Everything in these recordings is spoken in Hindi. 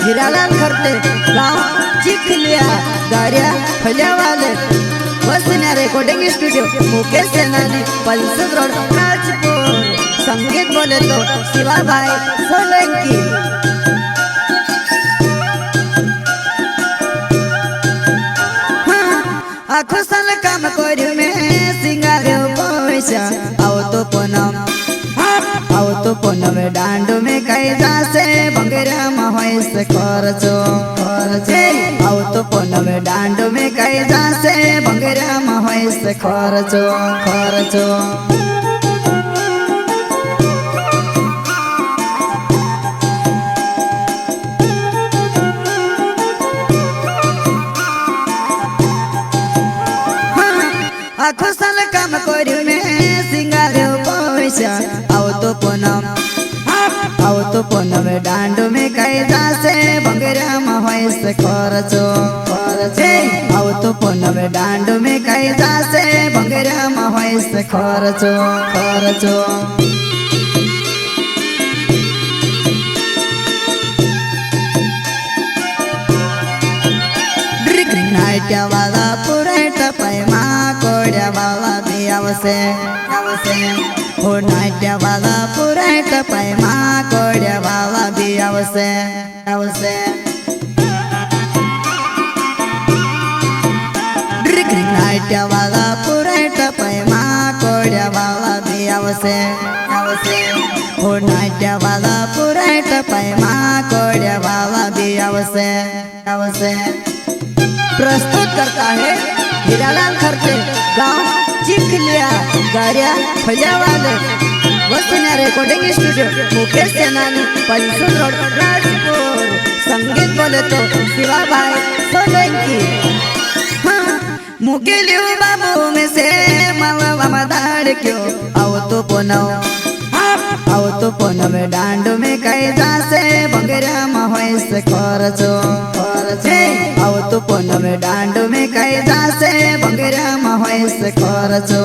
हिरालाल खरते गाँव चिखलिया गारिया फलियावाले वसन्या रिकॉर्डिंग स्टूडियो मुकेश सेनानी पल्सद रोड राजपुर। संगीत बोले तो शिवा भाई सोलंकी। आखो साल काम करू में सिंगार पैसा आओ तो पुनम डांडो में कई जासे बंगरा महेश खर्चो आओ तो पुनम डांडो में कई जासे बंगरा महेश खर्चो आखो साल काम करू में सिंगार पैसा आओ तो पुनम डांडो में कई जासे बंगरा महेश खर्चो आओ तो पुनम डांडो में कई जासे बंगरा महेश खर्चो नाट्या वाला पुरेट पैमा कोड्या वाला भी आवसे हो नाट्या वाला पुरेट पैमा कोड्या वाला भी आवसे नाट्या वाला पुरेट पैमा कोड्या वाला भी आवसे हो नाट्या वाला पुरेट पैमा कोड्या वाला भी आवसे प्रस्तुत करता है हिरालाल खरते गाँव चिखलिया गारिया फलियावाले वसन्या रिकॉर्डिंग स्टूडियो मुकेश सेनानी पल्सद रोड राजपुर। संगीत बोले तो शिवा भाई सोलंकी। मुके लियो बाबू में से मावा मदार क्यों आओ तो पुनम डांडो में कई जासे बंगरा महेश खर्चो आओ तो पुनम डांडो में कई जासे बंगरा महेश खर्चो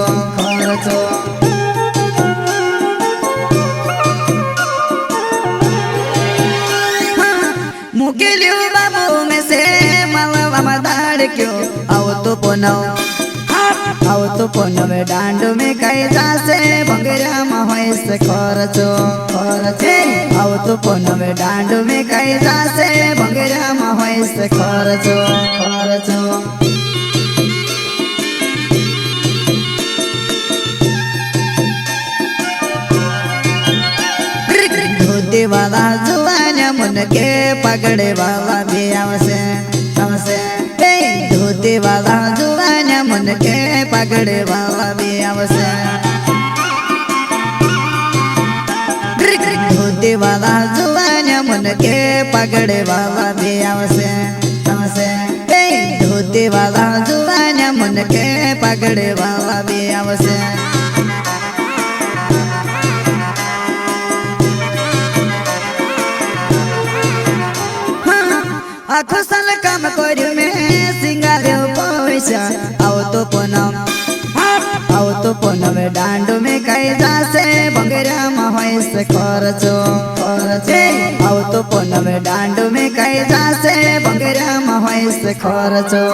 मुके लियो बाबू में से मावा मदार क्यों आओ तो पुनम डांडो में कई जासे बंगरा महेश खर्चो आओ तो पुनम डांडो में कई जासे बंगरा महेश खर्चो धोती वाला जुआन मुन के पगड़े वाला भी आवसे धोती वाला जुआन मुन के पगड़े वाला भी आवसे धोती वाला जुआन मुन के पगड़े वाला भी आवसे धोती वाला जुआन मुन के पगड़े वाला भी आवसे आखो साल काम करू में सिंगार पैसा आओ तो पुनम डांडो में कई जासे बंगरा महेश खर्चो आओ तो पुनम डांडो में कई जासे बंगरा महेश खर्चो